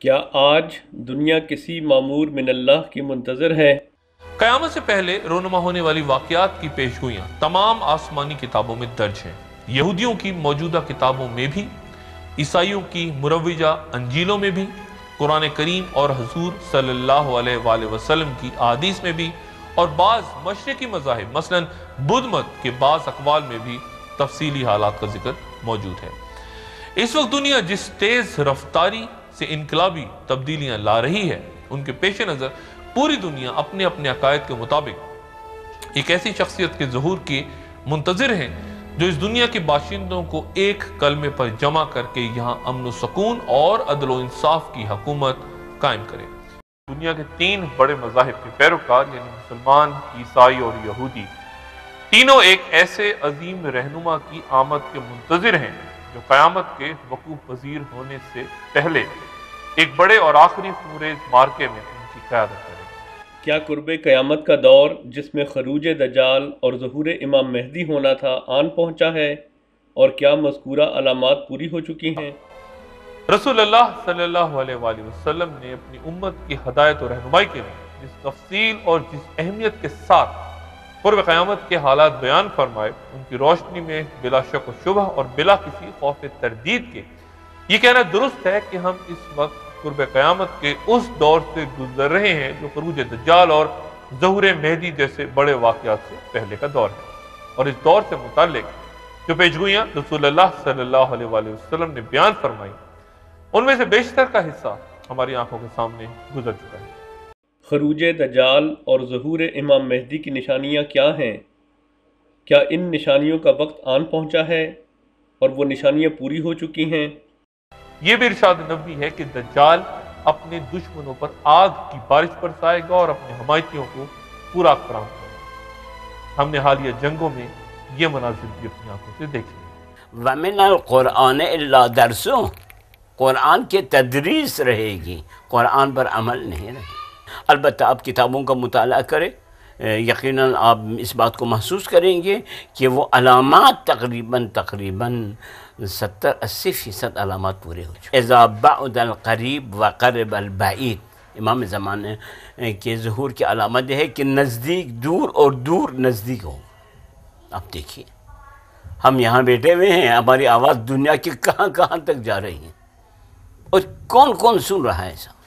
کیا آج دنیا کسی مامور من اللہ کی منتظر ہے؟ قیامت سے پہلے رونما ہونے والی واقعات کی پیشگوئیاں تمام آسمانی کتابوں میں درج ہیں، یہودیوں کی موجودہ کتابوں میں بھی، عیسائیوں کی مروجہ انجیلوں میں بھی، قرآن کریم اور حضور صلی اللہ علیہ وآلہ وسلم کی احادیث میں بھی، اور بعض مشرقی مذاہب مثلاً بدھ مت کے بعض اقوال میں بھی تفصیلی حالات کا ذکر موجود ہے۔ اس وقت دنیا جس تیز رفتاری سے انقلابی تبدیلیاں لا رہی ہے، ان کے پیش نظر پوری دنیا اپنے اپنے عقائد کے مطابق ایک ایسی شخصیت کے ظہور کے منتظر ہیں جو اس دنیا کے باشندوں کو ایک کلمے پر جمع کر کے یہاں امن و سکون اور عدل و انصاف کی حکومت قائم کرے۔ دنیا کے 3 بڑے مذاہب کے پیروکار یعنی مسلمان، عیسائی اور یہودی، تینوں ایک ایسے عظیم رہنما کی آمد کے منتظر ہیں جو قیامت کے وقوع پذیر ہونے سے پہلے ایک بڑے اور آخری خونریز مارکے میں ان کی قیادت کرے۔ کیا قرب قیامت کا دور جس میں خروج دجال اور ظہور امام مہدی ہونا تھا آن پہنچا ہے، اور کیا مذکورہ علامات پوری ہو چکی ہیں؟ رسول اللہ صلی اللہ علیہ وآلہ وسلم نے اپنی امت کی ہدایت و رہنمائی کے لیے جس تفصیل اور جس اہمیت کے ساتھ قرب قیامت کے حالات بیان فرمائے، ان کی روشنی میں بلا شک و شبہ اور بلا کسی خوف تردید کے یہ کہنا درست ہے کہ ہم اس وقت قرب قیامت کے اس دور سے گزر رہے ہیں جو خروج دجال اور ظہور مہدی جیسے بڑے واقعات سے پہلے کا دور ہے، اور اس دور سے متعلق جو پیشگوئیاں رسول اللہ صلی اللہ علیہ وآلہ وسلم نے بیان فرمائی، ان میں سے بیشتر کا حصہ ہماری آنکھوں کے سامنے گزر چکا ہے۔ خروج دجال اور ظہور امام مہدی کی نشانیاں کیا ہیں؟ کیا ان نشانیوں کا وقت آن پہنچا ہے اور وہ نشانیاں پوری ہو چکی ہیں؟ یہ بھی ارشاد نبوی ہے کہ دجال اپنے دشمنوں پر آگ کی بارش برسائے گا اور اپنے حمایتیوں کو پورا فراہم کرے گا۔ ہم نے حالیہ جنگوں میں یہ مناظر بھی اپنی آنکھوں سے دیکھے۔ وَمِنَ الْقُرْآنِ إِلَّا دَرْسُ، قرآن کی تدریس رہے گی، قرآن پر عمل نہیں رہے۔ البتہ آپ کتابوں کا مطالعہ کریں، یقیناً آپ اس بات کو محسوس کریں گے کہ وہ علامات تقریباً 70-80% علامات پورے ہو چکے۔ اذا بعد القریب وقرب البعید، امام زمانے کے ظہور کی علامت یہ ہے کہ نزدیک دور اور دور نزدیک ہو۔ آپ دیکھیے ہم یہاں بیٹھے ہوئے ہیں، ہماری آواز دنیا کی کہاں کہاں تک جا رہی ہے، اور کون کون سن رہا ہے سب،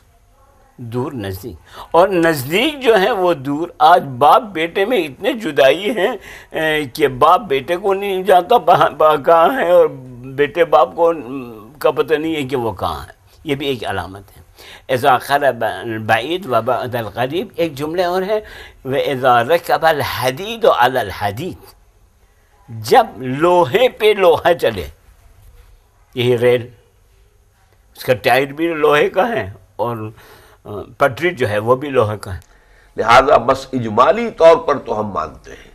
دور نزدیک، اور نزدیک جو ہے وہ دور۔ آج باپ بیٹے میں اتنے جدائی ہیں کہ باپ بیٹے کو نہیں جانتا کہاں ہے، اور بیٹے باپ کو کا پتہ نہیں ہے کہ وہ کہاں ہے۔ یہ بھی ایک علامت ہے۔ اذا قرب البعید وبعد القریب، ایک جملے اور ہے وَإِذَا رَكَبَ الْحَدِيدُ عَلَى الْحَدِيدِ، جب لوہے پہ لوہا چلے، یہی ریل، اس کا ٹائر بھی لوہے کا ہے اور پٹری جو ہے وہ بھی لوہے کا ہے۔ لہذا بس اجمالی طور پر تو ہم مانتے ہیں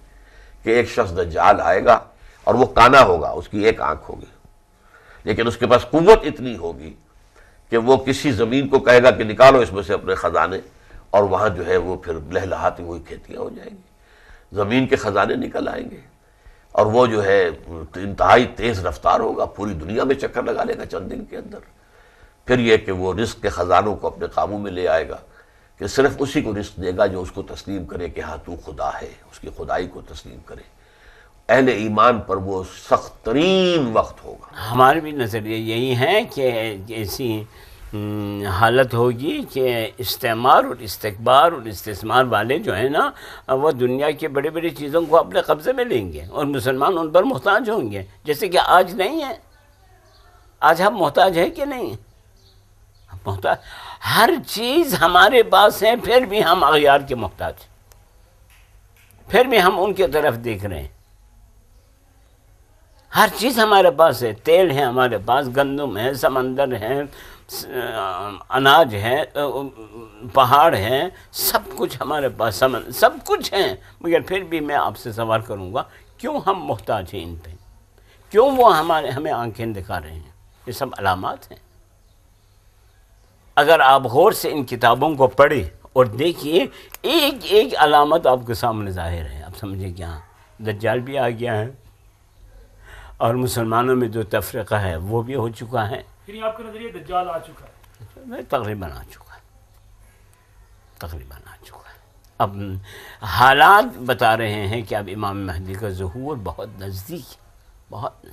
کہ ایک شخص دجال آئے گا اور وہ کانا ہوگا، اس کی ایک آنکھ ہوگی، لیکن اس کے پاس قوت اتنی ہوگی کہ وہ کسی زمین کو کہے گا کہ نکالو اس میں سے اپنے خزانے، اور وہاں جو ہے وہ پھر لہلہاتی ہوئی کھیتیاں ہو جائیں گی، زمین کے خزانے نکل آئیں گے، اور وہ جو ہے انتہائی تیز رفتار ہوگا، پوری دنیا میں چکر لگا لے گا چند دن کے اندر۔ پھر یہ کہ وہ رزق کے خزانوں کو اپنے قابو میں لے آئے گا کہ صرف اسی کو رزق دے گا جو اس کو تسلیم کرے کہ ہاں تو خدا ہے، اس کی خدائی کو تسلیم کرے۔ اہل ایمان پر وہ سخت ترین وقت ہوگا۔ ہمارے بھی نظریہ یہی ہے کہ ایسی حالت ہوگی کہ استعمار اور استکبار اور استثمار والے جو ہیں نا، وہ دنیا کے بڑی بڑی چیزوں کو اپنے قبضے میں لیں گے، اور مسلمان ان پر محتاج ہوں گے، جیسے کہ آج نہیں ہے۔ آج ہم محتاج ہیں کہ نہیں؟ محتاج، ہر چیز ہمارے پاس ہے، پھر بھی ہم اغیار کے محتاج، پھر بھی ہم ان کی طرف دیکھ رہے ہیں۔ ہر چیز ہمارے پاس ہے، تیل ہے ہمارے پاس، گندم ہے، سمندر ہے، اناج ہے، پہاڑ ہے، سب کچھ ہمارے پاس، سب کچھ ہے، مگر پھر بھی میں آپ سے سوال کروں گا کیوں ہم محتاج ہیں ان پہ؟ کیوں وہ ہمیں آنکھیں دکھا رہے ہیں؟ یہ سب علامات ہیں۔ اگر آپ غور سے ان کتابوں کو پڑھیں اور دیکھیے، ایک ایک علامت آپ کے سامنے ظاہر ہے، آپ سمجھیں کہ ہاں دجال بھی آ گیا ہے، اور مسلمانوں میں جو تفرقہ ہے وہ بھی ہو چکا ہے۔ یعنی آپ کا نظریہ دجال آ چکا ہے؟ میں تقریباً آ چکا ہے، اب حالات بتا رہے ہیں کہ اب امام مہدی کا ظہور بہت نزدیک ہے۔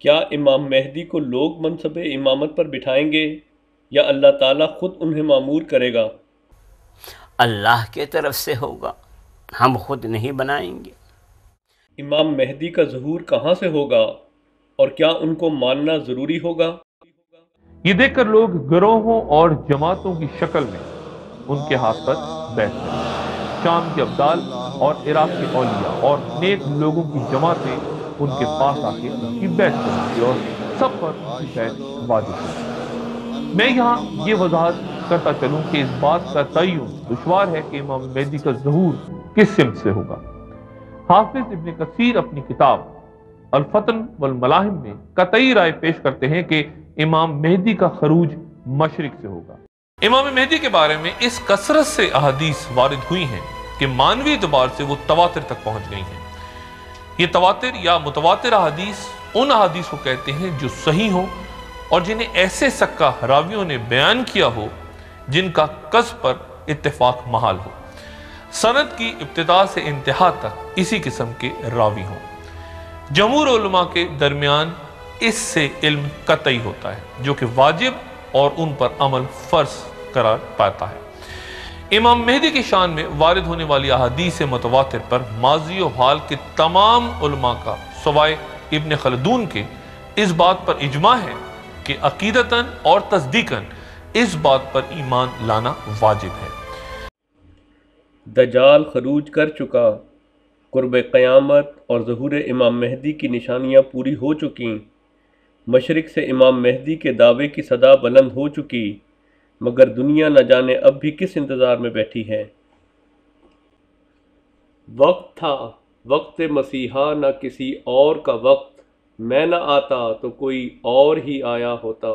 کیا امام مہدی کو لوگ منصب امامت پر بٹھائیں گے یا اللہ تعالیٰ خود انہیں معمور کرے گا؟ اللہ کے طرف سے ہوگا، ہم خود نہیں بنائیں گے۔ امام مہدی کا ظہور کہاں سے ہوگا اور کیا ان کو ماننا ضروری ہوگا؟ یہ دیکھ کر لوگ گروہوں اور جماعتوں کی شکل میں ان کے ہاتھ پر بیٹھ گئے۔ شام کے ابدال اور عراق کے اولیاء اور نیک لوگوں کی جماعتیں ان کے پاس آ کے ان کی بیعت کریں گی اور سب پر ان کی بیعت واجب ہوگی۔ میں یہاں یہ وضاحت کرتا چلوں کہ اس بات کا تعین دشوار ہے کہ امام مہدی کا ظہور کس سمت سے ہوگا۔ حافظ ابن کثیر اپنی کتاب الفتن والملاحم میں قطعی رائے پیش کرتے ہیں کہ امام مہدی کا خروج مشرق سے ہوگا۔ امام مہدی کے بارے میں اس کثرت سے احادیث وارد ہوئی ہیں کہ مانوی اعتبار سے وہ تواتر تک پہنچ گئی ہیں۔ یہ تواتر یا متواتر احادیث ان احادیث کو کہتے ہیں جو صحیح ہوں اور جنہیں ایسے سکہ راویوں نے بیان کیا ہو جن کا قصد پر اتفاق محال ہو، سند کی ابتدا سے انتہا تک اسی قسم کے راوی ہوں۔ جمہور علماء کے درمیان اس سے علم قطعی ہوتا ہے جو کہ واجب اور ان پر عمل فرض قرار پاتا ہے۔ امام مہدی کی شان میں وارد ہونے والی احادیث متواتر پر ماضی و حال کے تمام علماء کا سوائے ابن خلدون کے اس بات پر اجماع ہے کہ عقیدتاً اور تصدیقاً اس بات پر ایمان لانا واجب ہے۔ دجال خروج کر چکا، قرب قیامت اور ظہور امام مہدی کی نشانیاں پوری ہو چکیں، مشرق سے امام مہدی کے دعوے کی صدا بلند ہو چکی، مگر دنیا نہ جانے اب بھی کس انتظار میں بیٹھی ہے۔ وقت تھا وقت مسیحا نہ کسی اور کا وقت، میں نہ آتا تو کوئی اور ہی آیا ہوتا۔